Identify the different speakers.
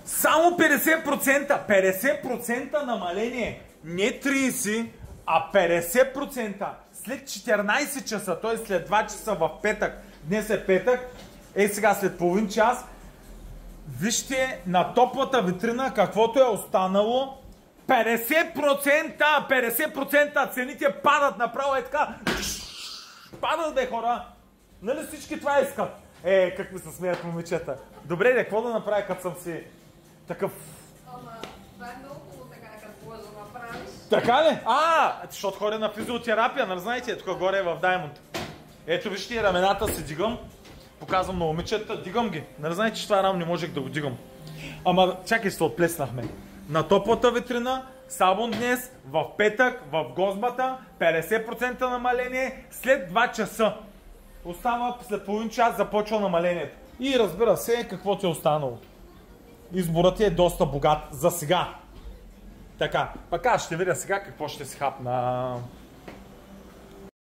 Speaker 1: Само 50%. 50% намаление. Не 30, а 50%. След 14 часа, т.е. след 2 часа в петък, днес е петък, сега след половин час, вижте на топлата витрина каквото е останало. 50%! 50% цените падат направо е така. Падат, бе, хора! Нали всички това искат? Как ми се смеят момичета. Добре, какво да направя, като съм си такъв...
Speaker 2: Ама, това е много хубаво така, като може да направиш.
Speaker 1: Така ли? Защото ходя на физиотерапия, нали знаете, тук горе е в Даймонд. Ето вижте, рамената си дигам. Показвам на момичета, дигам ги. Нали знаете, че това рамо не можех да го дигам. Ама, чакай, се отплеснахме. На топлата витрина, само днес, в петък, в Гозбата, 50% намаление след 2 часа. Остава след половин час, започва намалението. И разбира се, какво ти е останало. Изборът ти е доста богат за сега. Така, пък аз ще видя сега какво ще си хапна.